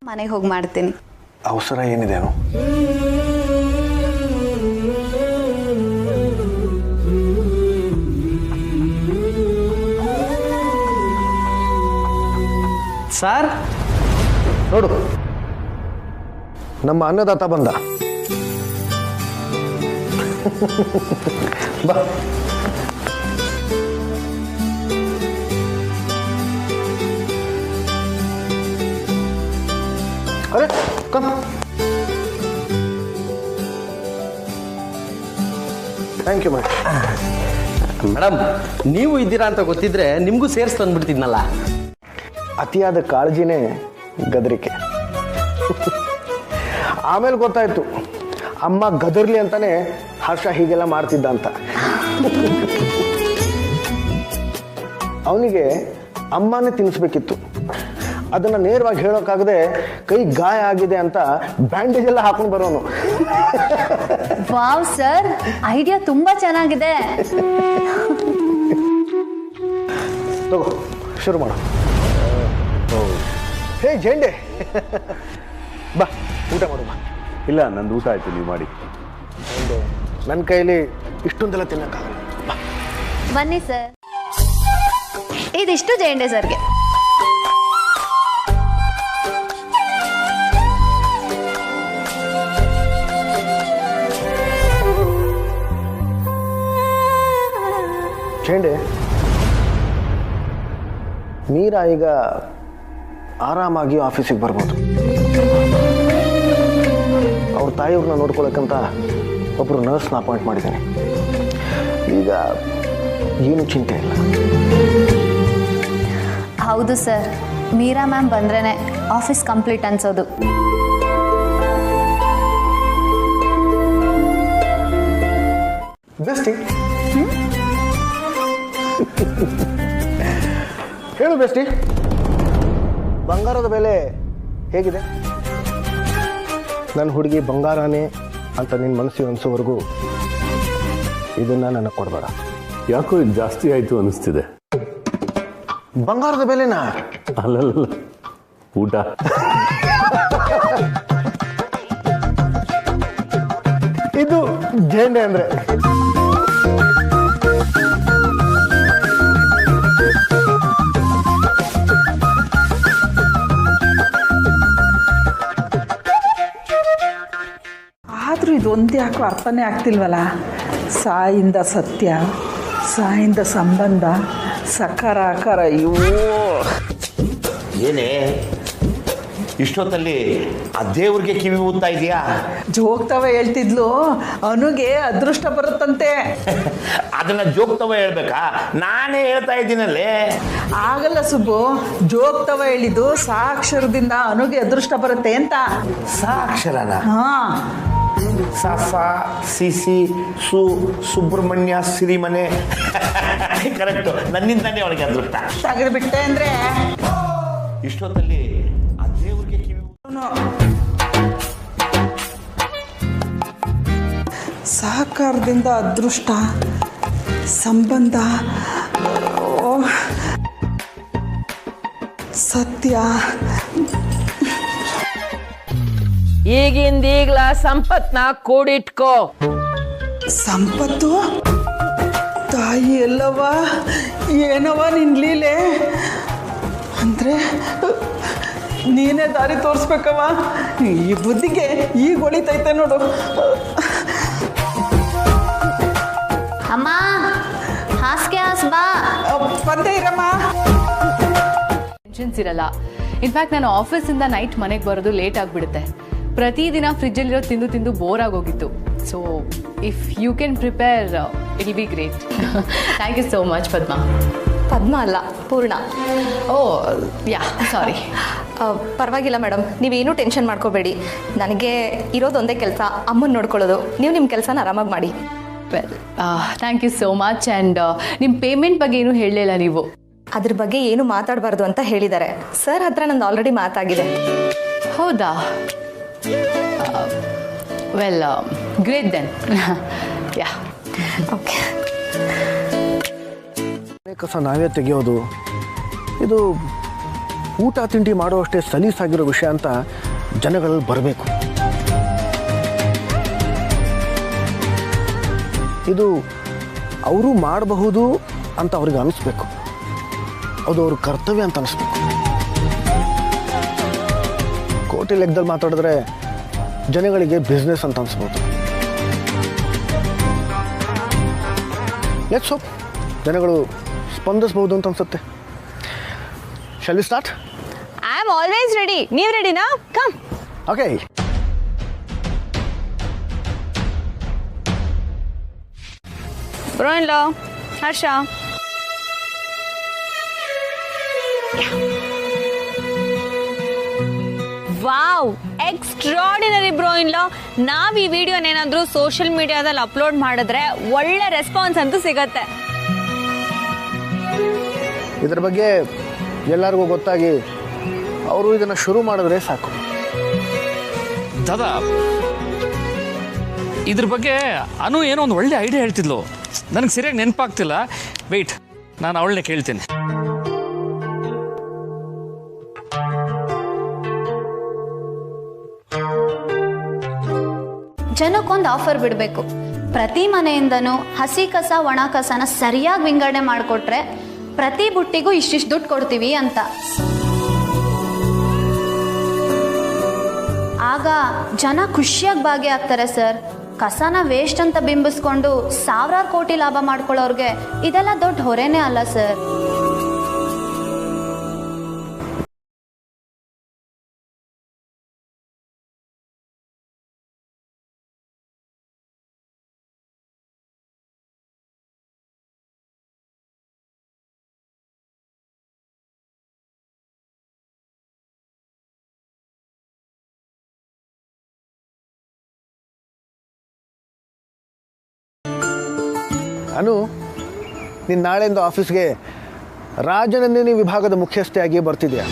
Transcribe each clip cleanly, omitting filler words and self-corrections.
ಮನೆಗೆ ಹೋಗಿ ಮಾಡ್ತೀನಿ. ಅವಸರ ಏನಿದೇನು? ಸರ್ ನೋಡು, ನಮ್ಮ ಅನ್ನದಾತ ಬಂದ. ಬಾ. ಅರೆ ಕಮ್. ಥ್ಯಾಂಕ್ ಯು ಮೇಡಮ್, ನೀವು ಇದ್ದೀರಾ ಅಂತ ಗೊತ್ತಿದ್ರೆ ನಿಮಗೂ ಸೇರಿಸಿ ತಂದ್ಬಿಡ್ತಿದ್ನಲ್ಲ. ಅತಿಯಾದ ಕಾಳಜಿನೇ ಗದರಿಕೆ. ಆಮೇಲೆ ಗೊತ್ತಾಯ್ತು ಅಮ್ಮ ಗದರ್ಲಿ ಅಂತಾನೆ ಹರ್ಷ ಹೀಗೆಲ್ಲ ಮಾಡ್ತಿದ್ದ ಅಂತ. ಅವನಿಗೆ ಅಮ್ಮನೇ ತಿನ್ನಿಸ್ಬೇಕಿತ್ತು. ಅದನ್ನ ನೇರವಾಗಿ ಹೇಳೋಕ್ಕಾಗದೆ ಕೈ ಗಾಯ ಆಗಿದೆ ಅಂತ ಬ್ಯಾಂಡೇಜ್ ಎಲ್ಲ ಹಾಕೊಂಡು ಬರೋನು. ವಾವ್ ಸರ್, ಐಡಿಯಾ ತುಂಬಾ ಚೆನ್ನಾಗಿದೆ. ತಗೋ ಶುರು ಮಾಡು. ಹೇ ಜೆಂಡೆ, ಬಾ ಊಟ ಮಾಡು. ಬಾ. ಇಲ್ಲ, ನಂದು ಊಟ ಆಯ್ತು, ನೀವು ಮಾಡಿ. ನನ್ನ ಕೈಲಿ ಇಷ್ಟೊಂದೆಲ್ಲ ತಿನ್ನಕ್ಕಾಗಲ್ಲ. ಬಾ. ಬನ್ನಿ ಸರ್, ಇದಿಷ್ಟು ಜೇಂಡೆ ಸರ್ಗೆ. ಜೇಂಡೆ, ಮೀರಾ ಈಗ ಆರಾಮಾಗಿ ಆಫೀಸಿಗೆ ಬರ್ಬೋದು. ಅವ್ರ ತಾಯಿಯವ್ರನ್ನ ನೋಡ್ಕೊಳಕ್ಕಂತ ಒಬ್ಬರು ನರ್ಸ್ನ ಅಪಾಯಿಂಟ್ ಮಾಡಿದ್ದೇನೆ. ಈಗ ಏನು ಚಿಂತೆ ಇಲ್ಲ. ಹೌದು ಸರ್, ಮೀರಾ ಮ್ಯಾಮ್ ಬಂದ್ರೇನೆ ಆಫೀಸ್ ಕಂಪ್ಲೀಟ್ ಅನ್ಸೋದು. ಬೆಸ್ಟಿ, ಹೇಳು ಬೆಸ್ಟಿ, ಬಂಗಾರದ ಬೆಲೆ ಹೇಗಿದೆ? ನನ್ನ ಹುಡುಗಿ ಬಂಗಾರನೇ ಅಂತ ನಿನ್ನ ಮನಸ್ಸಿಗೆ ಅನಿಸೋವರೆಗೂ ಇದನ್ನ ನನಗೆ ಕೊಡಬೇಡ. ಯಾಕೋ ಇದು ಜಾಸ್ತಿ ಆಯ್ತು ಅನಿಸ್ತಿದೆ. ಬಂಗಾರದ ಬೆಲೆನಾ? ಅಲ್ಲಲ್ಲ, ಊಟ. ಇದು ಜೇಂಡೆ ಅಂದ್ರೆ. ಆದರೂ ಇದೊಂದು ಯಾಕೋ ಅರ್ಥನೇ ಆಗ್ತಿಲ್ವಲ್ಲ. ಸಾಯಿಂದ ಸತ್ಯ, ಸಾಯಿಂದ ಸಂಬಂಧ, ಸಕಾರ ಆಕಾರ. ಅಯ್ಯೋ, ಏನೇ ಇಷ್ಟೊತ್ತಲ್ಲಿ ಆ ದೇವ್ರಿಗೆ ಕಿವಿ ಊದ್ತಾ ಇದೆಯಾ? ಜೋಗ್ತವ ಹೇಳ್ತಿದ್ಲು, ಅನುಗೆ ಅದೃಷ್ಟ ಬರುತ್ತಂತೆ. ಅದನ್ನ ಜೋಗ್ತವ ಹೇಳ್ಬೇಕಾ? ನಾನೇ ಹೇಳ್ತಾ ಇದ್ದೀನಲ್ಲೇ. ಆಗಲ್ಲ ಸುಬ್ಬು, ಜೋಗ್ತವ ಹೇಳಿದ್ದು ಸಾಕ್ಷರದಿಂದ ಅನುಗೆ ಅದೃಷ್ಟ ಬರುತ್ತೆ ಅಂತ. ಸಾಕ್ಷರನ? ಹಾ, ಸಾಫ ಸಿಸಿ ಸು ಸುಬ್ರಹ್ಮಣ್ಯ ಸಿರಿಮನೆ. ಕರೆಕ್ಟು, ನನ್ನಿಂದಾನೇ ಅವಳಿಗೆ ಅದೃಷ್ಟ. ತೆಗೆದು ಬಿಟ್ಟೆ ಅಂದ್ರೆ ಇಷ್ಟೊತ್ತಲ್ಲಿ ಆ ದೇವ್ರಿಗೆ ಕಿವಿ ಸಹಕಾರದಿಂದ ಅದೃಷ್ಟ ಸಂಬಂಧ, ಸತ್ಯ. ಈಗಿಂದೀಗ್ಲ ಸಂಪತ್ನ ಕೂಡಿಟ್ಕೋ. ಸಂಪತ್ತು? ತಾಯಿ ಎಲ್ಲವ ಏನವ ನಿನ್ ಲೀಲೆ ಅಂದ್ರೆ ನೀನೇ ದಾರಿ ತೋರಿಸ್ಬೇಕವ. ಈ ಬುದ್ಧಿಗೆ ಈಗ ಹೊಳಿತೈತೆ ನೋಡು. ಅಮ್ಮ, ಹಾಸ್ಗೆ ಹಾಸ್ ಬಾ. ಬಂದೆ ಇರಮ್ಮ. ಟೆನ್ಷನ್ಸ್ ಇರಲ್ಲ. ಇನ್ಫ್ಯಾಕ್ಟ್ ನಾನು ಆಫೀಸಿಂದ ನೈಟ್ ಮನೆಗೆ ಬರೋದು ಲೇಟ್ ಆಗಿಬಿಡುತ್ತೆ. ಪ್ರತಿದಿನ ಫ್ರಿಜ್ಜಲ್ಲಿರೋ ತಿಂದು ತಿಂದು ಬೋರ್ ಆಗೋಗಿತ್ತು. So if you can prepare it will be great. Thank you so much Padma. Padma ಅಲ್ಲ, ಪೂರ್ಣ. ಓ ಯಾ, ಸಾರಿ. ಪರವಾಗಿಲ್ಲ ಮೇಡಮ್, ನೀವೇನೂ ಟೆನ್ಷನ್ ಮಾಡ್ಕೋಬೇಡಿ. ನನಗೆ ಇರೋದೊಂದೇ ಕೆಲಸ, ಅಮ್ಮನ ನೋಡ್ಕೊಳ್ಳೋದು. ನೀವು ನಿಮ್ಮ ಕೆಲಸನ ಆರಾಮಾಗಿ ಮಾಡಿ. Well, thank you so much. And ನಿಮ್ಮ ಪೇಮೆಂಟ್ ಬಗ್ಗೆ ಏನೂ ಹೇಳಲಿಲ್ಲ ನೀವು. ಅದ್ರ ಬಗ್ಗೆ ಏನು ಮಾತಾಡಬಾರ್ದು ಅಂತ ಹೇಳಿದ್ದಾರೆ ಸರ್. ಹತ್ರ ನಂದು ಆಲ್ರೆಡಿ ಮಾತಾಗಿದೆ. ಹೌದಾ? Well, great then. Yeah, okay. ಕಸ ನಾವೇ ತೆಗೆಯೋದು, ಇದು ಊಟ ತಿಂಡಿ ಮಾಡುವಷ್ಟೇ ಸಲೀಸಾಗಿರೋ ವಿಷಯ ಅಂತ ಜನಗಳಲ್ಲಿ ಬರಬೇಕು. ಇದು ಅವರು ಮಾಡಬಹುದು ಅಂತ ಅವ್ರಿಗೆ ಅನಿಸ್ಬೇಕು. ಅದು ಅವ್ರ ಕರ್ತವ್ಯ ಅಂತ ಅನಿಸ್ಬೇಕು. ಕೋಟಿ ಲೆಕ್ಕದಲ್ಲಿ ಮಾತಾಡಿದ್ರೆ ಜನಗಳಿಗೆ ಬಿಸ್ನೆಸ್ ಅಂತ ಅನಿಸ್ಬೋದು. ಲೆಟ್ಸ್ ಹೋಪ್ ಜನಗಳು ಸ್ಪಂದಿಸ್ಬೋದು ಅಂತ ಅನ್ಸುತ್ತೆ. Shall we start? I am always ready. ನೀವು ರೆಡಿನಾ? ಕಮ್. ಓಕೆ. ಬ್ರೋ ಇನ್ ಲಾ, ಹರ್ಷ. ವಾವ್, ಎಕ್ಸ್ಟ್ರಾರ್ಡಿನರಿ ಬ್ರೋ ಇನ್ ಲಾ. ನಾವ್ ಈ ವಿಡಿಯೋನ ಏನಾದ್ರೂ ಸೋಷಿಯಲ್ ಮೀಡಿಯಾದಲ್ಲಿ ಅಪ್ಲೋಡ್ ಮಾಡಿದ್ರೆ ಒಳ್ಳೆ ರೆಸ್ಪಾನ್ಸ್ ಅಂತೂ ಸಿಗತ್ತೆ. ಇದ್ರ ಬಗ್ಗೆ ಎಲ್ಲರಿಗೂ ಗೊತ್ತಾಗಿ ಅವರು ಇದನ್ನು ಶುರು ಮಾಡಿದ್ರೆ ಸಾಕು. ದಾದಾ, ಇದ್ರ ಬಗ್ಗೆ ಅನು ಏನೋ ಒಂದು ಒಳ್ಳೆ ಐಡಿಯಾ ಹೇಳ್ತಿದ್ಲು. ನನಗೆ ಸರಿಯಾಗಿ ನೆನಪಾಗ್ತಿಲ್ಲ. ವೆಯ್ಟ್, ನಾನು ಅವಳನ್ನೇ ಕೇಳ್ತೀನಿ. ಜನಕ್ಕೊಂದು ಆಫರ್ ಬಿಡಬೇಕು. ಪ್ರತಿ ಮನೆಯಿಂದನೂ ಹಸಿ ಕಸ ಒಣ ಕಸನ ಸರಿಯಾಗಿ ವಿಂಗಡಣೆ ಮಾಡಿಕೊಟ್ರೆ ಪ್ರತಿ ಬುಟ್ಟಿಗೂ ಇಷ್ಟಿಷ್ಟು ದುಡ್ಡು ಕೊಡ್ತೀವಿ ಅಂತ. ಆಗ ಜನ ಖುಷಿಯಾಗಿ ಭಾಗಿಯಾಗ್ತಾರೆ ಸರ್. ಕಸನ ವೇಸ್ಟ್ ಅಂತ ಬಿಂಬಿಸ್ಕೊಂಡು ಸಾವಿರಾರು ಕೋಟಿ ಲಾಭ ಮಾಡ್ಕೊಳ್ಳೋರ್ಗೆ ಇದೆಲ್ಲ ದೊಡ್ಡ ಹೊರೆನೇ ಅಲ್ಲ ಸರ್. ಅನು, ನೀನು ನಾಳೆಯಿಂದ ಆಫೀಸ್ಗೆ ರಾಜನಂದಿನಿ ವಿಭಾಗದ ಮುಖ್ಯಸ್ಥೆಯಾಗಿ ಬರ್ತಿದ್ಯಾ?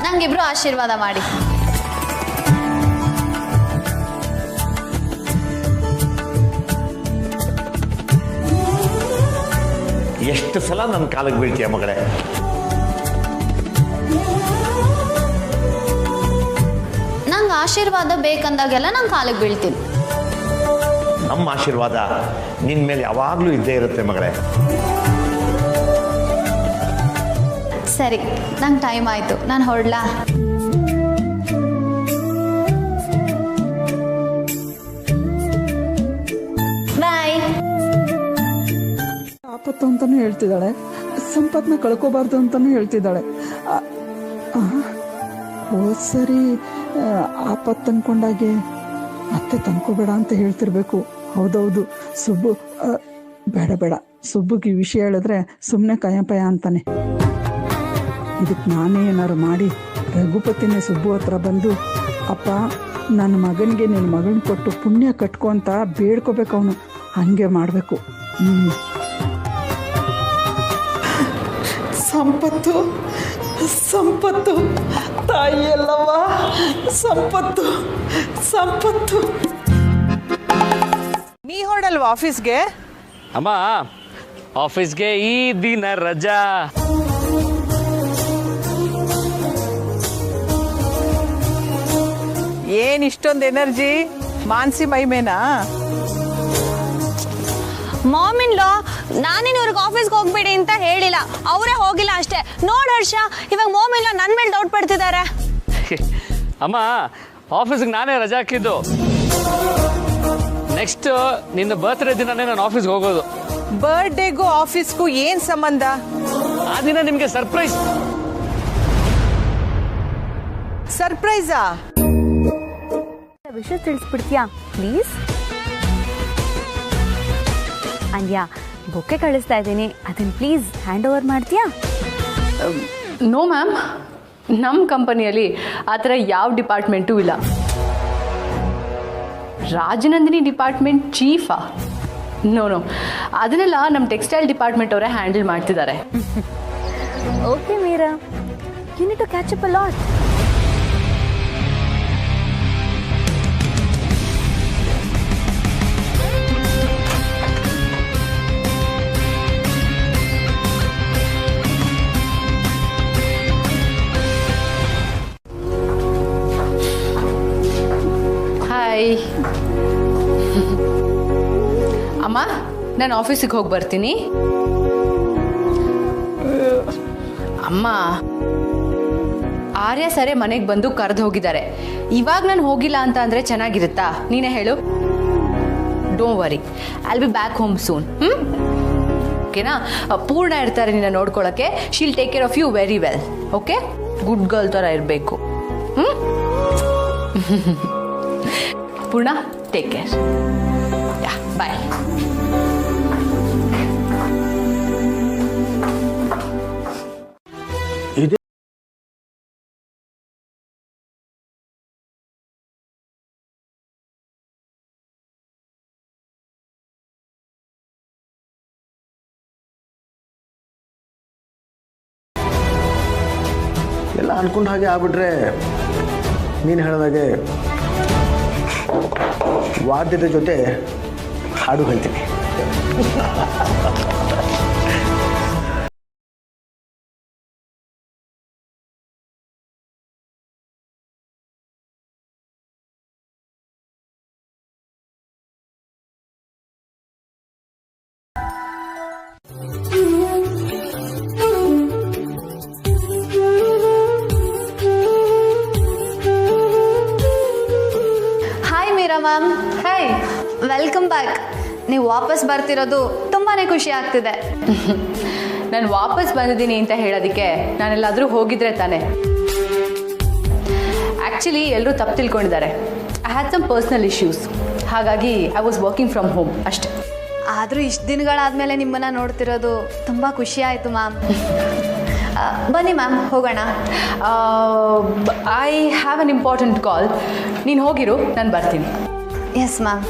ನಂಗಿಬ್ರು ಆಶೀರ್ವಾದ ಮಾಡಿ. ಎಷ್ಟು ಸಲ ನನ್ನ ಕಾಲಿಗೆ ಬೀಳ್ತೀಯ ಮಗಳೇ? ನಂಗೆ ಆಶೀರ್ವಾದ ಬೇಕಂದಾಗೆಲ್ಲ ನಾನು ಕಾಲಿಗೆ ಬೀಳ್ತೀನಿ. ನಮ್ಮ ಆಶೀರ್ವಾದ ನಿನ್ನ ಮೇಲೆ ಯಾವಾಗಲೂ ಇದ್ದೇ ಇರುತ್ತೆ ಮಗಳೇ. ಸರಿ, ನಂಗೆ ಟೈಮ್ ಆಯಿತು, ನಾನು ಹೊರಡ್ಲಾ? ಬಾಯ್. ಆಪತ್ತು ಅಂತಾನು ಹೇಳ್ತಿದ್ದಾಳೆ, ಸಂಪತ್ನ ಕಳ್ಕೋಬಾರ್ದು ಅಂತಾನು ಹೇಳ್ತಿದ್ದಾಳೆ. ಹೋದ್ ಸರಿ ಆಪತ್ತು ಅನ್ಕೊಂಡಾಗೆ ಮತ್ತೆ ತಂದ್ಕೋಬೇಡ ಅಂತ ಹೇಳ್ತಿರ್ಬೇಕು. ಹೌದೌದು, ಸುಬ್ಬು ಬೇಡ ಬೇಡ, ಸುಬ್ಬುಗೆ ಈ ವಿಷಯ ಹೇಳಿದ್ರೆ ಸುಮ್ಮನೆ ಕಯಪಯ ಅಂತಾನೆ. ಇದಕ್ಕೆ ನಾನೇ ಏನಾರು ಮಾಡಿ ರಘುಪತಿನೇ ಸುಬ್ಬು ಹತ್ರ ಬಂದು, ಅಪ್ಪ ನನ್ನ ಮಗನಿಗೆ ನಿನ್ನ ಮಗನ ಕೊಟ್ಟು ಪುಣ್ಯ ಕಟ್ಕೊ ಅಂತ ಬೇಡ್ಕೋಬೇಕು. ಅವನು ಹಂಗೆ ಮಾಡಬೇಕು. ಸಂಪತ್ತು ಸಂಪತ್ತು ತಾಯಿ ಅಲ್ಲವ, ಸಂಪತ್ತು ಸಂಪತ್ತು. ನೀ ಹೊರಡಲ್ವಾ ಆಫೀಸ್ಗೆ? ಅಮ್ಮ, ಆಫೀಸ್ಗೆ ಈ ದಿನ ರಜಾ. ಏನ್ ಇಷ್ಟೊಂದು ಎನರ್ಜಿ ಮಾನ್ಸಿ ಮೈ ಮೇನಾ? ಮಾಮಿನ್ ಲಾ, ನಾನೇನು ಇವ್ರಿಗೆ ಆಫೀಸ್ಗೆ ಹೋಗ್ಬೇಡಿ ಅಂತ ಹೇಳಿಲ್ಲ, ಅವರೇ ಹೋಗಿಲ್ಲ ಅಷ್ಟೇ. ನೋಡ್ ಹರ್ಷ, ಇವಾಗ ಮಾಮಿನ್ ಲಾ ನನ್ನ ಮೇಲೆ ಡೌಟ್ ಪಡ್ತಿದ್ದಾರೆ. ಅಮ್ಮ, ಆಫೀಸ್ಗೆ ನಾನೇ ರಜಾ ಹಾಕಿದ್ದು. ನೆಕ್ಸ್ಟ್ ನಿನ್ನ ಬರ್ತ್ಡೇ ದಿನನೇ ನಾನು ಆಫೀಸ್ಗೆ ಹೋಗೋದು. ಬರ್ಡೇಗೂ ಆಫೀಸ್ಗೂ ಏನ್ ಸಂಬಂಧ? ಆ ದಿನ ನಿಮ್ಗೆ ಸರ್ಪ್ರೈಸ್. ಸರ್ಪ್ರೈಸಾ? ವಿಷಯ ತಿಳಿಸ್ಬಿಡ್ತೀಯಾ ಪ್ಲೀಸ್? ಅಂದ್ಯಾ, ಬೊಕ್ಕೆ ಕಳಿಸ್ತಾ ಇದ್ದೀನಿ, ಅದನ್ನ ಪ್ಲೀಸ್ ಹ್ಯಾಂಡ್ ಓವರ್ ಮಾಡ್ತೀಯಾ? ನೋ ಮ್ಯಾಮ್, ನಮ್ಮ ಕಂಪನಿಯಲ್ಲಿ ಆ ಥರ ಯಾವ ಡಿಪಾರ್ಟ್ಮೆಂಟೂ ಇಲ್ಲ. ರಾಜನಂದಿನಿ ಡಿಪಾರ್ಟ್ಮೆಂಟ್ ಚೀಫಾ? ನೋ, ಅದನ್ನೆಲ್ಲ ನಮ್ಮ ಟೆಕ್ಸ್ಟೈಲ್ ಡಿಪಾರ್ಟ್ಮೆಂಟ್ ಅವರೇ ಹ್ಯಾಂಡಲ್ ಮಾಡ್ತಿದ್ದಾರೆ. Okay Meera, you need to catch up a lot. Hi ಅಮ್ಮ, ನಾನು ಆಫೀಸಿಗೆ ಹೋಗಿ ಬರ್ತೀನಿ. ಅಮ್ಮ, ಆರ್ಯ ಸರಿ ಮನೆಗೆ ಬಂದು ಕರೆದು ಹೋಗಿದ್ದಾರೆ. ಇವಾಗ ನಾನು ಹೋಗಿಲ್ಲ ಅಂತ ಅಂದರೆ ಚೆನ್ನಾಗಿರುತ್ತಾ? ನೀನೇ ಹೇಳು. Don't worry, I will be back home soon. ಓಕೆನಾ? ಪೂರ್ಣ ಇರ್ತಾರೆ ನಿನ್ನ ನೋಡ್ಕೊಳ್ಳೋಕ್ಕೆ. She'll take care of you very well. Okay? Good girl ಥರ ಇರಬೇಕು. ಪೂರ್ಣ, ಟೇಕ್ ಕೇರ್. ಯಾ, ಬಾಯ್. ಎಲ್ಲ ಅನ್ಕೊಂಡ ಹಾಗೆ ಆಗ್ಬಿಟ್ರೆ ನೀನು ಹೇಳಿದಾಗೆ ವಾದ್ಯದ ಜೊತೆ ಹಾಡು ಹೇಳ್ತೀನಿ. Hi Meera ma'am. Hi, welcome back. ನೀವು ವಾಪಸ್ ಬರ್ತಿರೋದು ತುಂಬಾ ಖುಷಿ ಆಗ್ತಿದೆ. ನಾನು ವಾಪಸ್ ಬಂದಿದ್ದೀನಿ ಅಂತ ಹೇಳೋದಕ್ಕೆ ನಾನೆಲ್ಲಾದರೂ ಹೋಗಿದ್ರೆ ತಾನೆ. ಆ್ಯಕ್ಚುಲಿ ಎಲ್ಲರೂ ತಪ್ಪು ತಿಳ್ಕೊಂಡಿದ್ದಾರೆ. I had some personal issues, ಹಾಗಾಗಿ I was working from home ಅಷ್ಟೆ. ಆದರೂ ಇಷ್ಟು ದಿನಗಳಾದಮೇಲೆ ನಿಮ್ಮನ್ನು ನೋಡ್ತಿರೋದು ತುಂಬ ಖುಷಿ ಆಯಿತು ಮ್ಯಾಮ್. ಬನ್ನಿ ಮ್ಯಾಮ್, ಹೋಗೋಣ. I have an important call. ನೀನು ಹೋಗಿರು, ನಾನು ಬರ್ತೀನಿ. Yes ma'am.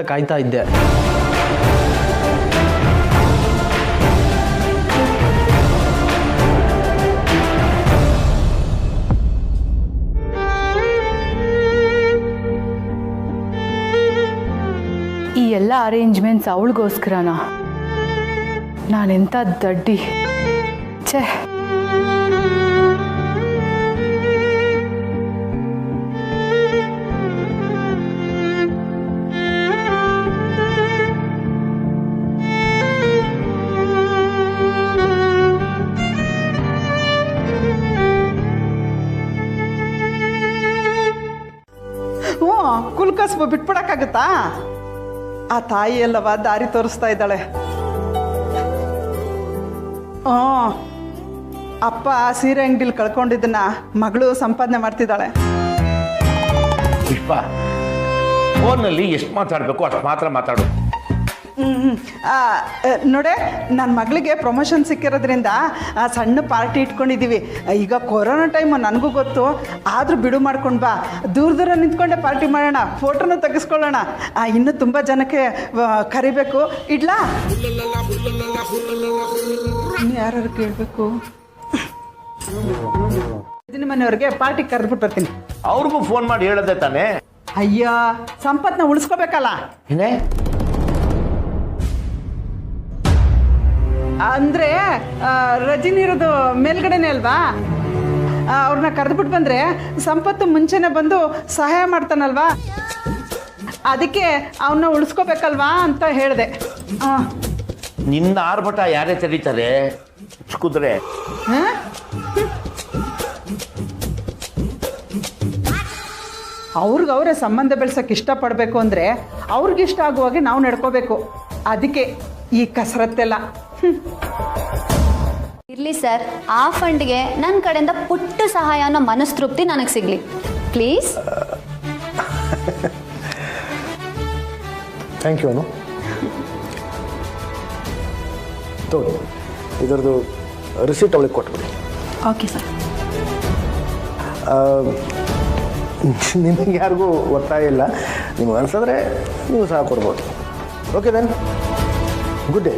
ಕಾಯ್ತಾ ಇದ್ದೆ. ಎಲ್ಲ ಅರೇಂಜ್ಮೆಂಟ್ಸ್ ಅವಳಿಗೋಸ್ಕರನಾ? ನಾನೆಂಥ ದಡ್ಡಿ. ಛೇ. ಕುಲ್ಕಸ್ಬ ಬಿಟ್ಬಿಡಕ್ಕಾಗತ್ತಾ? ಆ ತಾಯಿ ಅಲ್ಲವ ದಾರಿ ತೋರಿಸ್ತಾ ಇದ್ದಾಳೆ. ಅಪ್ಪ ಸೀರೆ ಅಂಗಡಿಲಿ ಕಳ್ಕೊಂಡಿದ್ದನ್ನ ಮಗಳು ಸಂಪಾದನೆ ಮಾಡ್ತಿದ್ದಾಳೆ. ಪುಷ್ಪ, ಫೋನಲ್ಲಿ ಎಷ್ಟು ಮಾತಾಡಬೇಕು ಅಷ್ಟು ಮಾತ್ರ ಮಾತಾಡು. ನೋಡೆ, ನನ್ನ ಮಗಳಿಗೆ ಪ್ರಮೋಷನ್ ಸಿಕ್ಕಿರೋದ್ರಿಂದ ಸಣ್ಣ ಪಾರ್ಟಿ ಇಟ್ಕೊಂಡಿದ್ದೀವಿ. ಈಗ ಕೊರೋನಾ ಟೈಮು ನನಗೂ ಗೊತ್ತು, ಆದರೂ ಬಿಡು ಮಾಡ್ಕೊಂಡು ಬಾ. ದೂರ ನಿಂತ್ಕೊಂಡೆ ಪಾರ್ಟಿ ಮಾಡೋಣ, ಫೋಟೋನು ತೆಗೆಸ್ಕೊಳ್ಳೋಣ. ಇನ್ನೂ ತುಂಬ ಜನಕ್ಕೆ ಕರಿಬೇಕು. ಇಡ್ಲಾ? ಯಾರು ಕೇಳಬೇಕು? ನಿಮ್ಮ ಮನೆಯವ್ರಿಗೆ ಪಾರ್ಟಿ ಕರೆದ್ಬಿಟ್ಟು ಬರ್ತೀನಿ. ಅವ್ರಿಗೂ ಫೋನ್ ಮಾಡಿ ಹೇಳದೆ ತಾನೆ? ಅಯ್ಯೋ, ಸಂಪತ್ನ ಉಳಿಸ್ಕೋಬೇಕಲ್ಲ. ಏನೇ ಅಂದರೆ ರಜನಿ ಇರೋದು ಮೇಲ್ಗಡೆನೇ ಅಲ್ವಾ? ಅವ್ರನ್ನ ಕರೆದ್ಬಿಟ್ಟು ಬಂದರೆ ಸಂಪತ್ತು ಮುಂಚೆನೆ ಬಂದು ಸಹಾಯ ಮಾಡ್ತಾನಲ್ವಾ, ಅದಕ್ಕೆ ಅವನ್ನ ಉಳಿಸ್ಕೋಬೇಕಲ್ವಾ ಅಂತ ಹೇಳಿದೆ. ನಿನ್ನ ಆರ್ಭಟ ಯಾರೇ ತಡೀತಾರೆ? ಕುದುರೆ ಅವ್ರಿಗವರೇ ಸಂಬಂಧ ಬೆಳೆಸೋಕೆ ಇಷ್ಟಪಡಬೇಕು ಅಂದರೆ ಅವ್ರಿಗಿಷ್ಟ ಆಗುವಾಗೆ ನಾವು ನಡ್ಕೋಬೇಕು. ಅದಕ್ಕೆ ಈ ಕಸರತ್ತೆಲ್ಲ. ಇರಲಿ ಸರ್, ಆ ಫಂಡ್ಗೆ ನನ್ನ ಕಡೆಯಿಂದ ಪುಟ್ಟ ಸಹಾಯ ಅನ್ನೋ ಮನಸ್ತೃಪ್ತಿ ನನಗೆ ಸಿಗಲಿ ಪ್ಲೀಸ್. Thank you. ಅನು, ತೋರಿ ಇದರದ್ದು ರಿಸೀಟ್ ಅವಳಿಗೆ ಕೊಟ್ಬಿಡಿ. Okay sir. ನಿಮಗೆ ಯಾರಿಗೂ ಒತ್ತಾಯ ಇಲ್ಲ, ನಿಮ್ಗೆ ಅನ್ಸಿದ್ರೆ ನೀವು ಸಹ ಕೊಡ್ಬೋದು. Okay then, good day.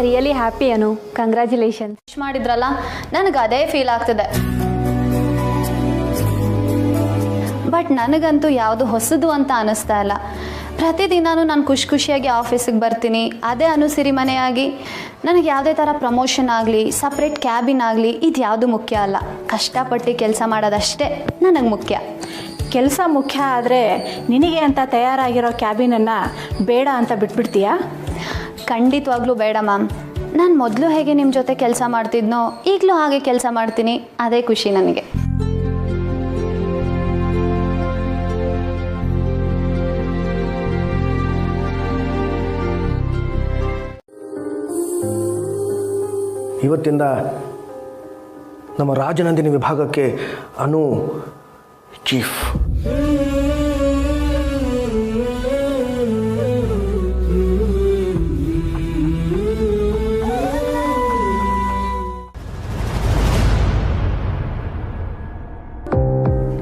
Really happy Anu, congratulation. ಮಾಡಿದ್ರಲ್ಲ, ನನಗೆ ಅದೇ ಫೀಲ್ ಆಗ್ತದೆ. ಬಟ್ ನನಗಂತೂ ಯಾವುದು ಹೊಸದು ಅಂತ ಅನ್ನಿಸ್ತಾ ಇಲ್ಲ. ಪ್ರತಿದಿನಾನು ನಾನು ಖುಷಿಯಾಗಿ ಆಫೀಸಿಗೆ ಬರ್ತೀನಿ. ಅದೇ ಅನುಸಿರಿಮನೆಯಾಗಿ ನನಗೆ ಯಾವುದೇ ಥರ ಪ್ರಮೋಷನ್ ಆಗಲಿ, ಸಪ್ರೇಟ್ ಕ್ಯಾಬಿನ್ ಆಗಲಿ, ಇದು ಯಾವುದು ಮುಖ್ಯ ಅಲ್ಲ. ಕಷ್ಟಪಟ್ಟು ಕೆಲಸ ಮಾಡೋದಷ್ಟೇ ನನಗೆ ಮುಖ್ಯ. ಕೆಲಸ ಮುಖ್ಯ ಆದರೆ ನಿನಗೆ ಅಂತ ತಯಾರಾಗಿರೋ ಕ್ಯಾಬಿನನ್ನು ಬೇಡ ಅಂತ ಬಿಟ್ಬಿಡ್ತೀಯಾ? ಖಂಡಿತವಾಗ್ಲೂ ಬೇಡ ಮ್ಯಾಮ್. ನಾನು ಮೊದಲು ಹೇಗೆ ನಿಮ್ಮ ಜೊತೆ ಕೆಲಸ ಮಾಡ್ತಿದ್ನೋ ಈಗಲೂ ಹಾಗೆ ಕೆಲಸ ಮಾಡ್ತೀನಿ. ಅದೇ ಖುಷಿ ನನಗೆ. ಇವತ್ತಿಂದ ನಮ್ಮ ರಾಜನಂದಿನಿ ವಿಭಾಗಕ್ಕೆ ಅನು ಚೀಫ್.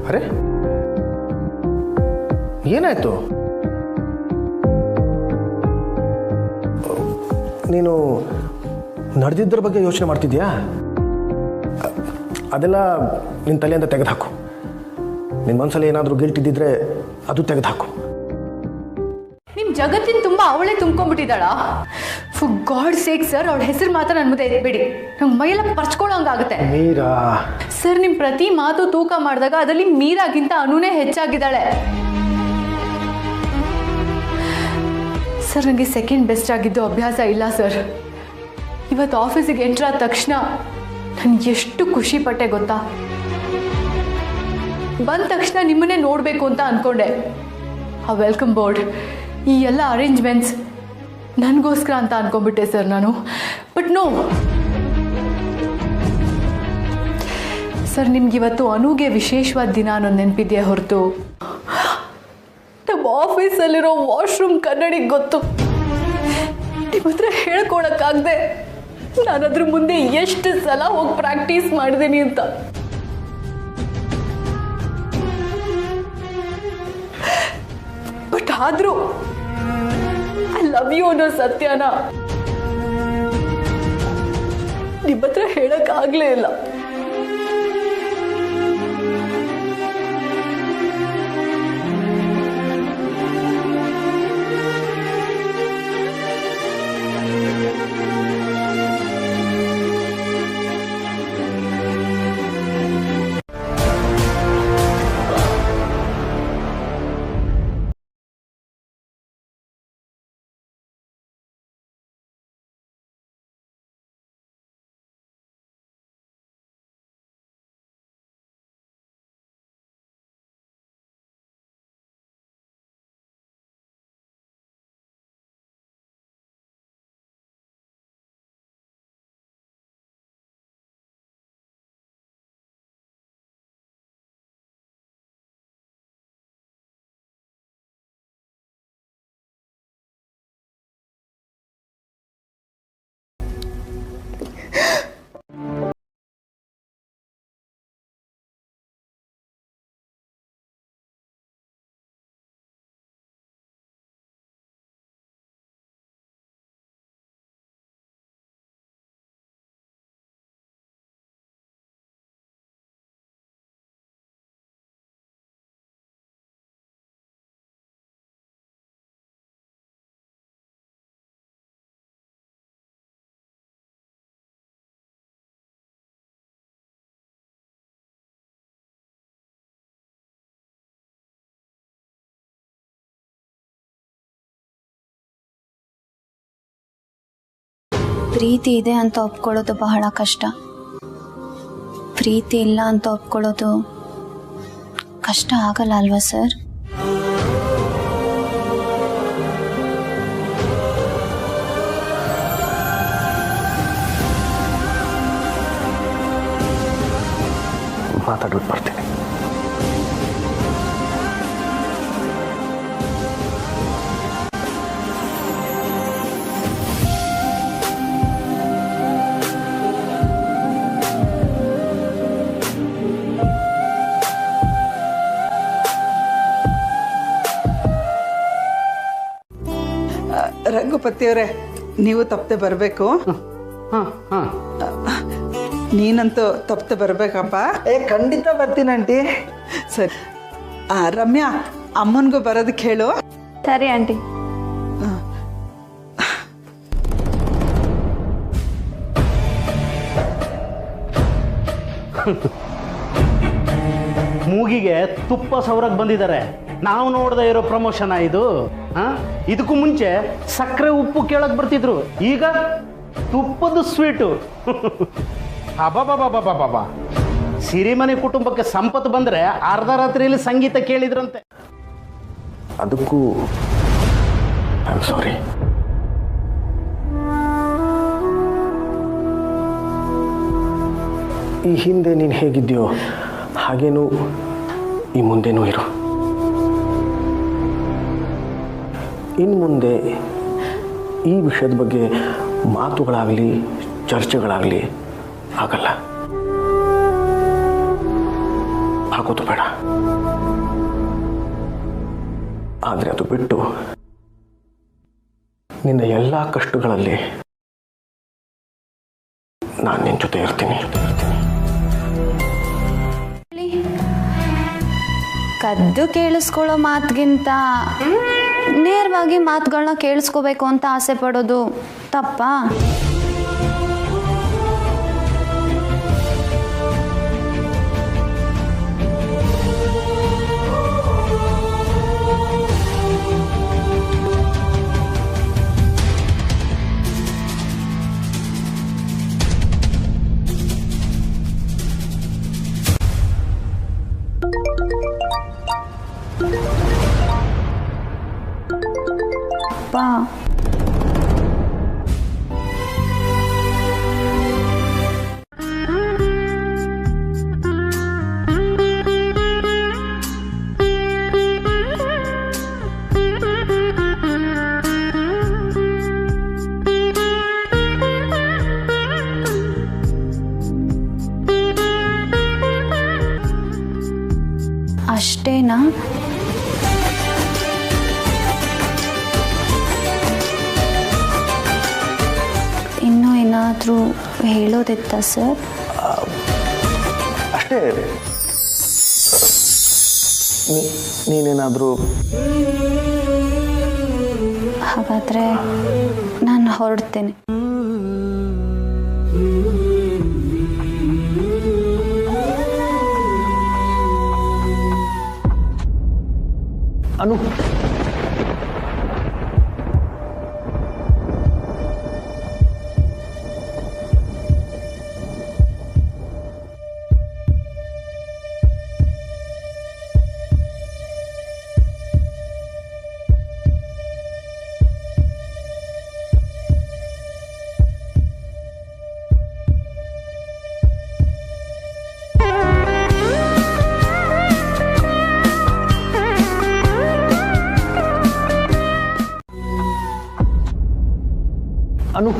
ಅರೆ, ಏನಾಯ್ತು? ನೀನು ನಡೆದಿದ್ದರ ಬಗ್ಗೆ ಯೋಚನೆ ಮಾಡ್ತಿದ್ಯಾ? ಅದೆಲ್ಲ ನಿನ್ನ ತಲೆಯಿಂದ ತೆಗೆದುಹಾಕು. ನಿನ್ನ ಮನಸ್ಸಲ್ಲಿ ಏನಾದರೂ ಗಿಲ್ಟ್ ಇದ್ದಿದ್ರೆ ಅದು ತೆಗೆದುಹಾಕು. ನಿಮ್ಮ ಜಗತ್ತಿನ ತುಂಬ ಅವಳೇ ತುಂಬ್ಕೊಂಡ್ಬಿಟ್ಟಿದ್ದಾಳ. ಫಾರ್ ಗಾಡ್ ಸೇಕ್ ಸರ್, ಅವಳ ಹೆಸರು ಮಾತ್ರ ನನ್ನ ಮುಂದೆ ಎತ್ಬೇಡಿ. ನಂಗೆ ಮೈಯೆಲ್ಲ ಪರ್ಚ್ಕೊಳ್ಳೋಂಗಾಗುತ್ತೆ. ಮೀರಾ ಸರ್, ನಿಮ್ಮ ಪ್ರತಿ ಮಾತು ತೂಕ ಮಾಡಿದಾಗ ಅದರಲ್ಲಿ ಮೀರಾಗಿಂತ ಅನುನೇ ಹೆಚ್ಚಾಗಿದ್ದಾಳೆ. ಸರ್, ನನಗೆ ಸೆಕೆಂಡ್ ಬೆಸ್ಟ್ ಆಗಿದ್ದು ಅಭ್ಯಾಸ ಇಲ್ಲ ಸರ್. ಇವತ್ತು ಆಫೀಸಿಗೆ ಎಂಟ್ರ್ ಆದ ತಕ್ಷಣ ನಾನು ಎಷ್ಟು ಖುಷಿ ಪಟ್ಟೆ ಗೊತ್ತಾ? ಬಂದ ತಕ್ಷಣ ನಿಮ್ಮನ್ನೇ ನೋಡಬೇಕು ಅಂತ ಅಂದ್ಕೊಂಡೆ. ಆ ವೆಲ್ಕಮ್ ಬೋರ್ಡ್, ಈ ಎಲ್ಲ ಅರೇಂಜ್ಮೆಂಟ್ಸ್ ನನಗೋಸ್ಕರ ಅಂತ ಅಂದ್ಕೊಂಡ್ಬಿಟ್ಟೆ ಸರ್ ನಾನು. ಬಟ್ ನೋ ಸರ್, ನಿಮ್ಗಿವತ್ತು ಅನುಗೆ ವಿಶೇಷವಾದ ದಿನ ಅನ್ನೋದು ನೆನಪಿದೆಯೇ ಹೊರತು ನಮ್ಮ ಆಫೀಸಲ್ಲಿರೋ ವಾಶ್ರೂಮ್ ಕನ್ನಡಿಗೆ ಗೊತ್ತು. ನಿಮ್ಮ ಹತ್ರ ಹೇಳ್ಕೊಳಕ್ಕಾಗದೆ ನಾನು ಅದ್ರ ಮುಂದೆ ಎಷ್ಟು ಸಲ ಹೋಗಿ ಪ್ರಾಕ್ಟೀಸ್ ಮಾಡಿದ್ದೀನಿ ಅಂತ. ಬಟ್ ಆದರೂ ಐ ಲವ್ ಯು ಅನ್ನೋ ಸತ್ಯನ ನಿಮ್ಮ ಹತ್ರ ಹೇಳೋಕ್ಕಾಗಲೇ ಇಲ್ಲ. ಪ್ರೀತಿ ಇದೆ ಅಂತ ಒಪ್ಕೊಳ್ಳೋದು ಬಹಳ ಕಷ್ಟ. ಪ್ರೀತಿ ಇಲ್ಲ ಅಂತ ಒಪ್ಕೊಳ್ಳೋದು ಕಷ್ಟ ಆಗಲ್ಲ ಅಲ್ವಾ ಸರ್? ಮಾತಾಡ್ಬಿಟ್ಟು ಬರ್ತೀನಿ. ರಂಗಪತಿಯವರೇ, ನೀವು ತಪ್ಪದೆ ಬರಬೇಕು. ನೀನಂತೂ ತಪ್ಪದೆ ಬರಬೇಕಪ್ಪ. ಖಂಡಿತ ಬರ್ತೀನಿ ಆಂಟಿ. ಸರಿ, ರಮ್ಯಾ ಅಮ್ಮನಿಗೂ ಬರೋದಕ್ಕೆ ಹೇಳು. ಸರಿ ಆಂಟಿ. ಮೂಗಿಗೆ ತುಪ್ಪ ಸವರಕ್ಕೆ ಬಂದಿದ್ದಾರೆ. ನಾವು ನೋಡದೆ ಇರೋ ಪ್ರಮೋಷನ್ ಇದು. ಇದಕ್ಕೂ ಮುಂಚೆ ಸಕ್ಕರೆ ಉಪ್ಪು ಕೇಳಕ್ ಬರ್ತಿದ್ರು, ಈಗ ತುಪ್ಪದ ಸ್ವೀಟು. ಅಬಾಬಾಬಾಬಾಬಾಬಾ, ಸಿರಿಮನೆ ಕುಟುಂಬಕ್ಕೆ ಸಂಪತ್ತು ಬಂದ್ರೆ ಅರ್ಧ ರಾತ್ರಿಯಲ್ಲಿ ಸಂಗೀತ ಕೇಳಿದ್ರಂತೆ. ಅದಕ್ಕೂ ಐ ಆಮ್ ಸಾರಿ. ಈ ಹಿಂದೆ ನೀನು ಹೇಗಿದ್ಯೋ ಹಾಗೇನೂ ಈ ಮುಂದೆನೂ ಇರು. ಇನ್ನು ಮುಂದೆ ಈ ವಿಷಯದ ಬಗ್ಗೆ ಮಾತುಗಳಾಗಲಿ ಚರ್ಚೆಗಳಾಗಲಿ ಆಗಲ್ಲ. ಆಗೋದು ಬೇಡ. ಆದರೆ ಅದು ಬಿಟ್ಟು ನಿನ್ನ ಎಲ್ಲ ಕಷ್ಟಗಳಲ್ಲಿ ನಾನು ನಿನ್ನ ಜೊತೆ ಇರ್ತೀನಿ. ಕದ್ದು ಕೇಳಿಸ್ಕೊಳ್ಳೋ ಮಾತಿಗಿಂತ ನೇರವಾಗಿ ಮಾತುಗಳನ್ನ ಕೇಳಿಸ್ಕೋಬೇಕು ಅಂತ ಆಸೆ ಪಡೋದು ತಪ್ಪಾ? ಅಷ್ಟೇನಾ? ಇನ್ನೂ ಏನಾದರೂ ಹೇಳೋದಿತ್ತ ಸರ್? ಅಷ್ಟೇ. ನೀನೇನಾದರೂ ಹಾಗಾದರೆ ನಾನು ಹೊರಡ್ತೀನಿ. ಅನು, ಅನು,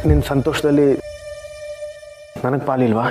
ನಿನ್ನ ಸಂತೋಷದಲ್ಲಿ ನನಗೆ ಪಾಲಿಲ್ವಾ?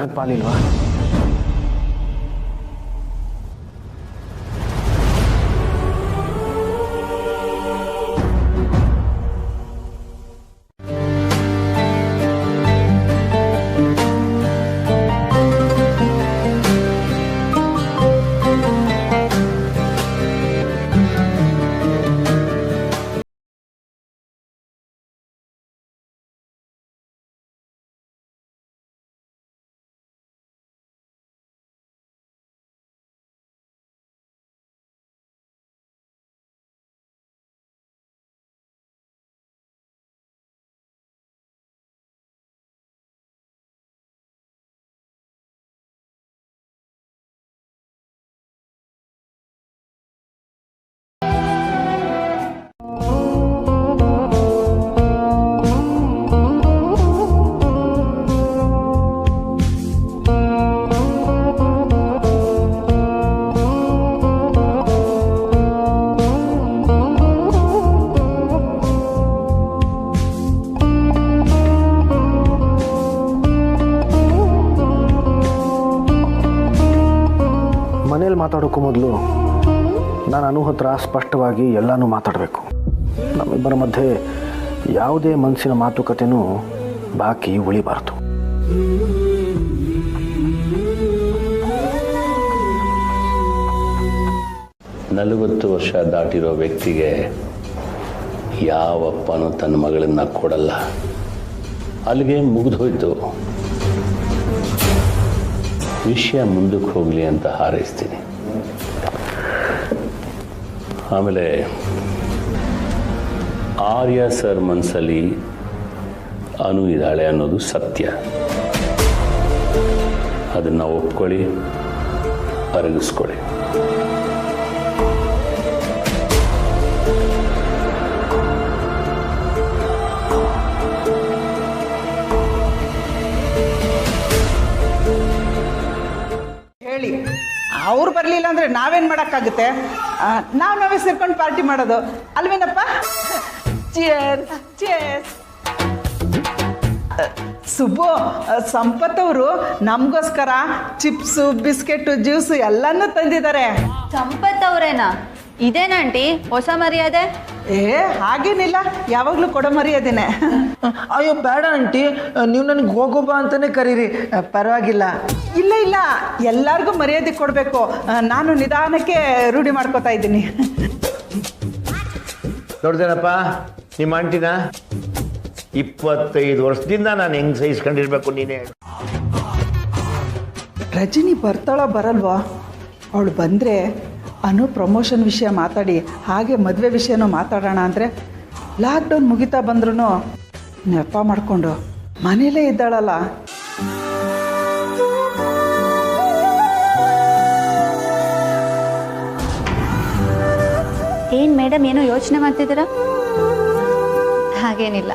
ಮನೇಲಿ ಮಾತಾಡೋಕ್ಕೂ ಮೊದಲು ನಾನು ಅನು ಹತ್ರ ಸ್ಪಷ್ಟವಾಗಿ ಎಲ್ಲನೂ ಮಾತಾಡಬೇಕು. ನಮ್ಮಿಬ್ಬರ ಮಧ್ಯೆ ಯಾವುದೇ ಮನಸ್ಸಿನ ಮಾತುಕತೆನೂ ಬಾಕಿ ಉಳಿಬಾರ್ದು. ನಲವತ್ತು ವರ್ಷ ದಾಟಿರೋ ವ್ಯಕ್ತಿಗೆ ಯಾವಪ್ಪನೂ ತನ್ನ ಮಗಳನ್ನು ಕೊಡಲ್ಲ. ಅಲ್ಲಿಗೆ ಮುಗಿದೋಯ್ತು. ವಿಷಯ ಮುಂದಕ್ಕೆ ಹೋಗಲಿ ಅಂತ ಹಾರೈಸ್ತೀನಿ. ಆಮೇಲೆ ಆರ್ಯ ಸರ್ ಮನಸ್ಸಲ್ಲಿ ಅನು ಇದ್ದಾಳೆ ಅನ್ನೋದು ಸತ್ಯ. ಅದನ್ನು ಒಪ್ಕೊಳ್ಳಿ, ಅರಗಿಸ್ಕೊಳ್ಳಿ. ಹೇಳಿ, ಅವ್ರು ಬರಲಿಲ್ಲ ಅಂದರೆ ನಾವೇನು ಮಾಡೋಕ್ಕಾಗುತ್ತೆ? ನಾವೇ ಸೇರ್ಕೊಂಡು ಪಾರ್ಟಿ ಮಾಡೋದು ಅಲ್ವೇನಪ್ಪ? Chairs chairs. ಸುಬ್ಬು, ಸಂಪತ್ ಅವರು ನಮಗೋಸ್ಕರ ಚಿಪ್ಸು, ಬಿಸ್ಕೆಟು, ಜ್ಯೂಸು ಎಲ್ಲನೂ ತಂದಿದ್ದಾರೆ. ಸಂಪತ್ ಅವರೇನಾ? ಇದೇನಂಟಿ ಹೊಸ ಮರ್ಯಾದೆ? ಹಾಗೇನಿಲ್ಲ, ಯಾವಾಗಲೂ ಕೊಡೋ ಮರ್ಯಾದೆನೆ. ಅಯ್ಯೋ ಬೇಡ ಆಂಟಿ, ನೀವು ನನಗೆ ಹೋಗೋಬ ಅಂತಾನೆ ಕರೀರಿ, ಪರವಾಗಿಲ್ಲ. ಇಲ್ಲ ಇಲ್ಲ, ಎಲ್ಲರಿಗೂ ಮರ್ಯಾದೆ ಕೊಡಬೇಕು. ನಾನು ನಿಧಾನಕ್ಕೆ ರೂಢಿ ಮಾಡ್ಕೋತಾ ಇದ್ದೀನಿ. ನೋಡ್ದೇನಪ್ಪ ನಿಮ್ಮ ಆಂಟಿನ? 25 ವರ್ಷದಿಂದ ನಾನು ಹೆಂಗೆ ಸಹಿಸ್ಕೊಂಡಿರ್ಬೇಕು ನೀನೇ? ರಜನಿ ಬರ್ತಾಳೋ ಬರಲ್ವೋ? ಅವಳು ಬಂದರೆ ಅನು ಪ್ರಮೋಷನ್ ವಿಷಯ ಮಾತಾಡಿ ಹಾಗೆ ಮದುವೆ ವಿಷಯನೂ ಮಾತಾಡೋಣ ಅಂದರೆ ಲಾಕ್ಡೌನ್ ಮುಗಿತಾ ಬಂದ್ರೂ ನೆಪ ಮಾಡಿಕೊಂಡು ಮನೇಲೇ ಇದ್ದಾಳಲ್ಲ. ಏನು ಮೇಡಮ್, ಏನೋ ಯೋಚನೆ ಮಾಡ್ತಿದ್ದೀರಾ? ಹಾಗೇನಿಲ್ಲ.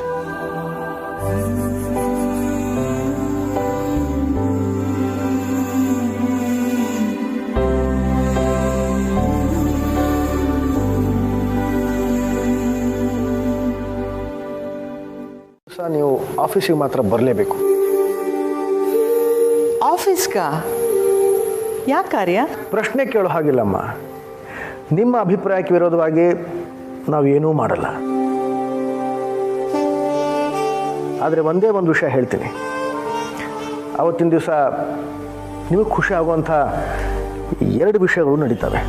ಆಫೀಸಿಗೆ ಮಾತ್ರ ಬರಲೇಬೇಕು. ಆಫೀಸ್ಗಾ? ಯಾಕೆ ಕಾರ್ಯ? ಪ್ರಶ್ನೆ ಕೇಳೋ ಹಾಗಿಲ್ಲಮ್ಮ. ನಿಮ್ಮ ಅಭಿಪ್ರಾಯಕ್ಕೆ ವಿರೋಧವಾಗಿ ನಾವೇನೂ ಮಾಡಲ್ಲ. ಆದರೆ ಒಂದೇ ಒಂದು ವಿಷಯ ಹೇಳ್ತೀನಿ. ಅವತ್ತಿನ ದಿವಸ ನಿಮಗೆ ಖುಷಿ ಆಗುವಂಥ 2 ವಿಷಯಗಳು ನಡೀತವೆ.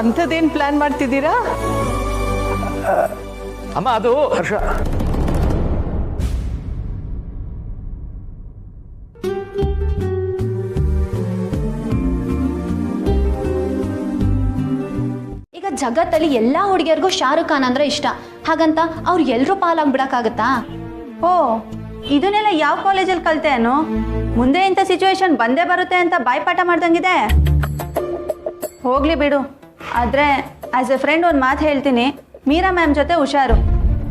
ಅಂಥದ್ದೇನು ಪ್ಲಾನ್ ಮಾಡ್ತಿದ್ದೀರಾ? ಅಮ್ಮ ಅದು ಹರ್ಷ, ಈಗ ಜಗತ್ತಲ್ಲಿ ಎಲ್ಲ ಹುಡುಗಿಯರಿಗೂ ಶಾರುಖ್ ಖಾನ್ ಅಂದ್ರೆ ಇಷ್ಟ. ಹಾಗಂತ ಅವ್ರು ಎಲ್ಲರೂ ಪಾಲಾಗ್ಬಿಡಕ್ಕಾಗತ್ತಾ? ಓ, ಇದನ್ನೆಲ್ಲ ಯಾವ ಕಾಲೇಜಲ್ಲಿ ಕಲ್ತೇನೋ? ಮುಂದೆ ಇಂಥ ಸಿಚುವೇಶನ್ ಬಂದೇ ಬರುತ್ತೆ ಅಂತ ಬಾಯ್ಪಾಠ ಮಾಡ್ದಂಗಿದೆ. ಹೋಗ್ಲಿ ಬಿಡು. ಆದರೆ ಆ್ಯಸ್ ಎ ಫ್ರೆಂಡ್ ಒಂದು ಮಾತು ಹೇಳ್ತೀನಿ, ಮೀರಾ ಮ್ಯಾಮ್ ಜೊತೆ ಹುಷಾರು.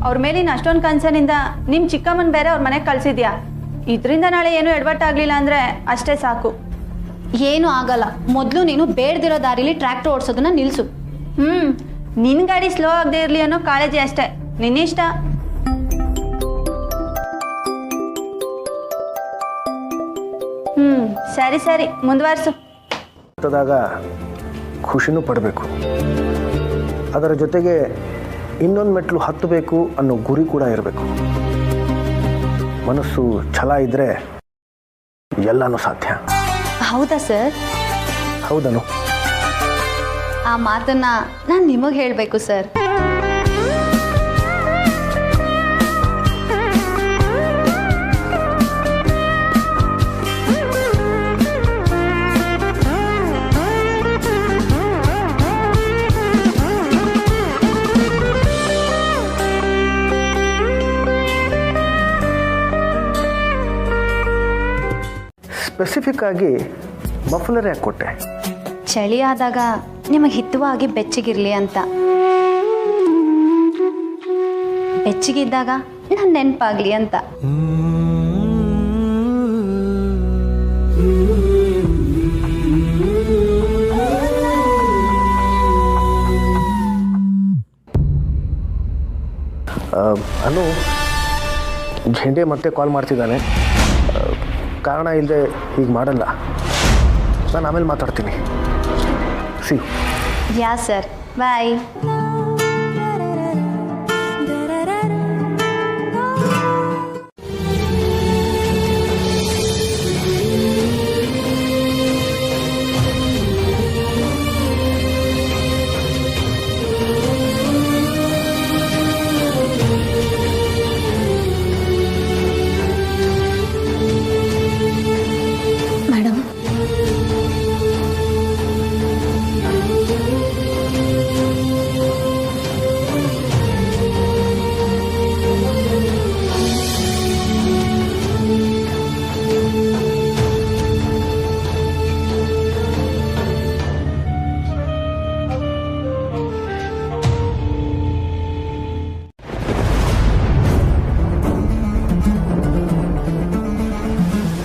ಅವ್ರ ಮೇಲಿನ ಅಷ್ಟೊಂದು ಕನ್ಸರ್ನಿಂದ ನಿಮ್ಮ ಚಿಕ್ಕಮ್ಮನ ಬೇರೆ ಅವ್ರ ಮನೆಗೆ ಕಳಿಸಿದ್ಯಾ. ಇದರಿಂದ ನಾಳೆ ಏನೂ ಎಡವಟ್ಟಾಗಲಿಲ್ಲ ಅಂದರೆ ಅಷ್ಟೇ ಸಾಕು. ಏನೂ ಆಗಲ್ಲ. ಮೊದಲು ನೀನು ಬೇಡದಿರೋ ದಾರಿಲಿ ಟ್ರ್ಯಾಕ್ಟರ್ ಓಡಿಸೋದನ್ನ ನಿಲ್ಲಿಸು. ನಿನ್ನ ಗಾಡಿ ಸ್ಲೋ ಆಗದೆ ಇರಲಿ ಅನ್ನೋ ಕಾಳಜಿ ಅಷ್ಟೇ. ನಿನ್ನಿಷ್ಟ. ಸರಿ ಸರಿ, ಮುಂದುವರ್ಸು. ಖುಷಿನೂ ಪಡಬೇಕು, ಅದರ ಜೊತೆಗೆ ಇನ್ನೊಂದು ಮೆಟ್ಲು ಹತ್ತಬೇಕು ಅನ್ನೋ ಗುರಿ ಕೂಡ ಇರಬೇಕು. ಮನಸ್ಸು ಛಲ ಇದ್ದರೆ ಎಲ್ಲನೂ ಸಾಧ್ಯ. ಹೌದಾ ಸರ್? ಹೌದನು. ಆ ಮಾತನ್ನ ನಾನು ನಿಮಗೆ ಹೇಳಬೇಕು ಸರ್. ಸ್ಪೆಸಿಫಿಕ್ ಆಗಿ ಮಫ್ಲರ್ ಯಾಕೆ ಕೊಟ್ಟೆ? ಚಳಿ ಆದಾಗ ನಿಮಗೆ ಹಿತವಾಗಿ ಬೆಚ್ಚಗಿರ್ಲಿ ಅಂತ. ಬೆಚ್ಚಗಿದ್ದಾಗ ನನ್ನ ನೆನಪಾಗ್ಲಿ ಅಂತ. ಅನು, ಝೆಂಡೆ ಮತ್ತೆ ಕಾಲ್ ಮಾಡ್ತಿದ್ದಾನೆ. ಕಾರಣ ಇಲ್ಲದೆ ಹೀಗೆ ಮಾಡಲ್ಲ. ನಾನು ಆಮೇಲೆ ಮಾತಾಡ್ತೀನಿ. ಸಿ ಯಾ ಸರ್, ಬಾಯ್.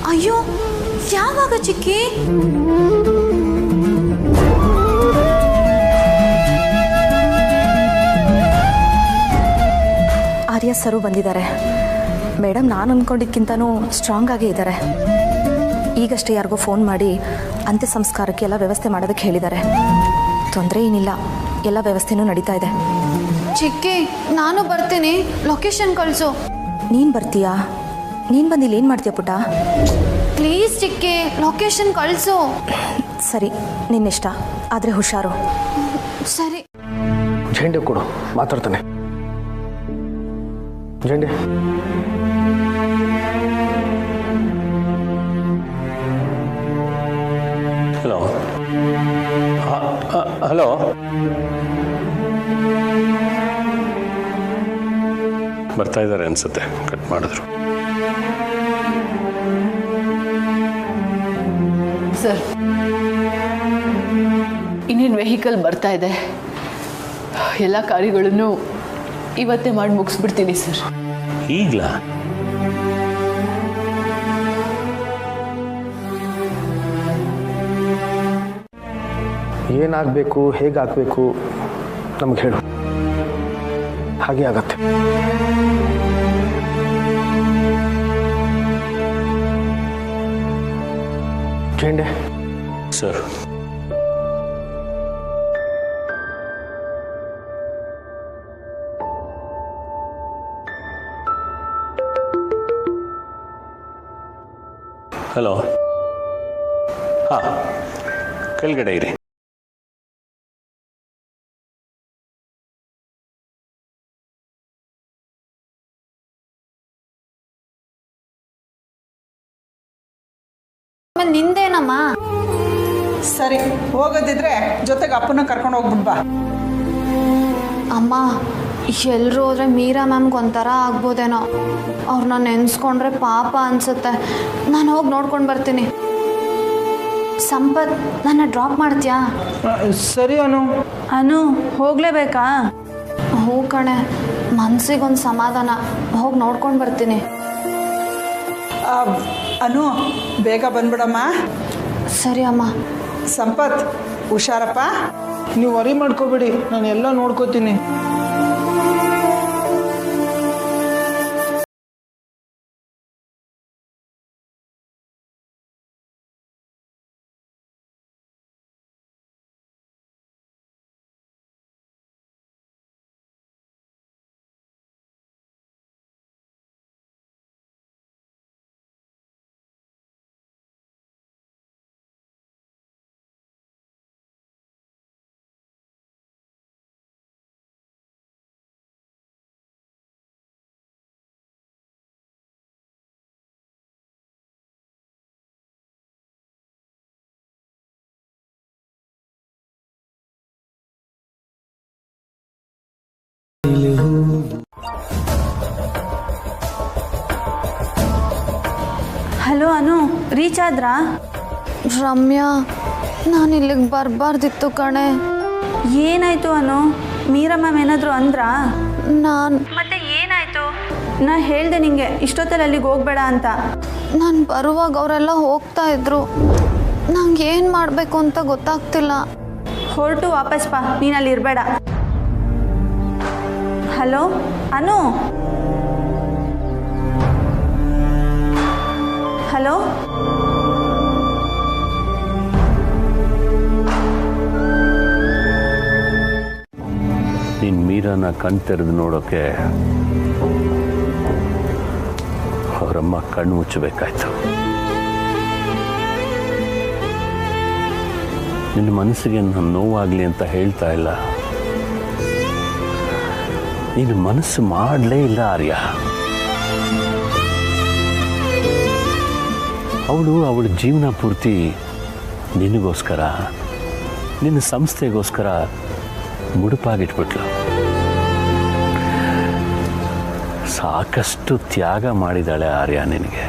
ಅಯ್ಯೋ, ಯಾವಾಗ ಚಿಕ್ಕಿ? ಆರ್ಯ ಸರು ಬಂದಿದ್ದಾರೆ. ಮೇಡಮ್ ನಾನು ಅಂದ್ಕೊಂಡಿದ್ದಕ್ಕಿಂತನೂ ಸ್ಟ್ರಾಂಗ್ ಆಗೇ ಇದ್ದಾರೆ. ಈಗಷ್ಟೇ ಯಾರಿಗೋ ಫೋನ್ ಮಾಡಿ ಅಂತ್ಯ ಸಂಸ್ಕಾರಕ್ಕೆ ಎಲ್ಲ ವ್ಯವಸ್ಥೆ ಮಾಡೋದಕ್ಕೆ ಹೇಳಿದ್ದಾರೆ. ತೊಂದರೆ ಏನಿಲ್ಲ, ಎಲ್ಲ ವ್ಯವಸ್ಥೆನೂ ನಡೀತಾ ಇದೆ. ಚಿಕ್ಕಿ, ನಾನು ಬರ್ತೀನಿ, ಲೊಕೇಶನ್ ಕಳಿಸು. ನೀನು ಬರ್ತೀಯಾ? ನೀನು ಬಂದಿಲ್ಲ ಏನು ಮಾಡ್ತೀಯ ಪುಟ್ಟ? ಪ್ಲೀಸ್ ಚಿಕ್ಕಿ, ಲೊಕೇಶನ್ ಕಳಿಸು. ಸರಿ, ನಿನ್ನಿಷ್ಟ, ಆದರೆ ಹುಷಾರು. ಸರಿ. ಝೆಂಡೆ ಕೊಡು, ಮಾತಾಡ್ತಾನೆ. ಝೆಂಡೆ. ಹಲೋ. ಹಲೋ. ಬರ್ತಾ ಇದ್ದಾರೆ ಅನ್ಸುತ್ತೆ, ಕಟ್ ಮಾಡಿದ್ರು. ಸರ್, ಇನ್ನೇನು ವೆಹಿಕಲ್ ಬರ್ತಾ ಇದೆ. ಎಲ್ಲ ಕಾರ್ಯಗಳನ್ನು ಇವತ್ತೇ ಮಾಡಿ ಮುಗಿಸ್ಬಿಡ್ತೀನಿ ಸರ್. ಈಗಲಾ? ಏನಾಗಬೇಕು, ಹೇಗಾಗಬೇಕು ನಮ್ಗೆ ಹೇಳು. ಹಾಗೆ ಆಗತ್ತೆ. ಚೇಂಡೆ ಸರ್, ಹಲೋ. ಹಾಂ, ಕೆಳಗಡೆ ಇರಿ. ನಿಂದೇನಮ್ಮ? ಸರಿ, ಹೋಗೋದಿದ್ರೆ ಜೊತೆಗೆ ಅಪ್ಪನ ಕರ್ಕೊಂಡು ಹೋಗ್ಬಿಡ್ಬಾ. ಅಮ್ಮ, ಎಲ್ಲರೂ ಹೋದ್ರೆ ಮೀರಾ ಮ್ಯಾಮ್ಗೆ ಒಂಥರ ಆಗ್ಬೋದೇನೋ. ಅವ್ರನ್ನ ನೆನೆಸ್ಕೊಂಡ್ರೆ ಪಾಪ ಅನ್ಸುತ್ತೆ. ನಾನು ಹೋಗಿ ನೋಡ್ಕೊಂಡು ಬರ್ತೀನಿ. ಸಂಪತ್, ನನ್ನ ಡ್ರಾಪ್ ಮಾಡ್ತೀಯಾ? ಸರಿ ಅನು, ಹೋಗ್ಲೇಬೇಕಾ? ಹ್ಞೂ ಕಣೆ, ಮನ್ಸಿಗೊಂದು ಸಮಾಧಾನ. ಹೋಗಿ ನೋಡ್ಕೊಂಡು ಬರ್ತೀನಿ. ಅನು, ಬೇಗ ಬಂದ್ಬಿಡಮ್ಮ. ಸರಿ ಅಮ್ಮ. ಸಂಪತ್, ಹುಷಾರಪ್ಪ. ನೀವು ವರಿ ಮಾಡ್ಕೋಬೇಡಿ, ನಾನು ಎಲ್ಲ ನೋಡ್ಕೋತೀನಿ. ಹಲೋ ಅನು, ರೀಚ್ ಆದ್ರಾ? ರಮ್ಯಾ, ನಾನು ಇಲ್ಲಿಗೆ ಬರಬಾರ್ದಿತ್ತು ಕಣೆ. ಏನಾಯ್ತು ಅನು? ಮೀರಾ ಮ್ಯಾಮ್ ಏನಾದರೂ ಅಂದ್ರಾ? ಮತ್ತೆ ಏನಾಯ್ತು? ನಾ ಹೇಳ್ದೆ ನಿಂಗೆ ಇಷ್ಟೊತ್ತಲ್ಲಿ ಅಲ್ಲಿಗೆ ಹೋಗ್ಬೇಡ ಅಂತ. ನಾನು ಬರುವಾಗ ಅವರೆಲ್ಲ ಹೋಗ್ತಾ ಇದ್ರು. ನಂಗೆ ಏನು ಮಾಡಬೇಕು ಅಂತ ಗೊತ್ತಾಗ್ತಿಲ್ಲ. ಹೊರಟು ವಾಪಸ್ ಬಾ, ನೀನು ಅಲ್ಲಿ ಇರಬೇಡ. ಹಲೋ ಅನು? ಹಲೋ? ನೀನು ಮೀರಾನ ಕಣ್ ತೆರೆದು ನೋಡೋಕ್ಕೆ ಅವರಮ್ಮ ಕಣ್ಣು ಮುಚ್ಚಬೇಕಾಯ್ತು. ನಿನ್ನ ಮನಸ್ಸಿಗೆ ನಾನು ನೋವಾಗಲಿ ಅಂತ ಹೇಳ್ತಾ ಇಲ್ಲ. ನೀನು ಮನಸ್ಸು ಮಾಡಲೇ ಇಲ್ಲ ಆರ್ಯ. ಅವಳ ಜೀವನ ಪೂರ್ತಿ ನಿನಗೋಸ್ಕರ, ನಿನ್ನ ಸಂಸ್ಥೆಗೋಸ್ಕರ ಮುಡುಪಾಗಿಟ್ಬಿಟ್ಲು. ಸಾಕಷ್ಟು ತ್ಯಾಗ ಮಾಡಿದಾಳೆ ಆರ್ಯ ನಿನಗೆ.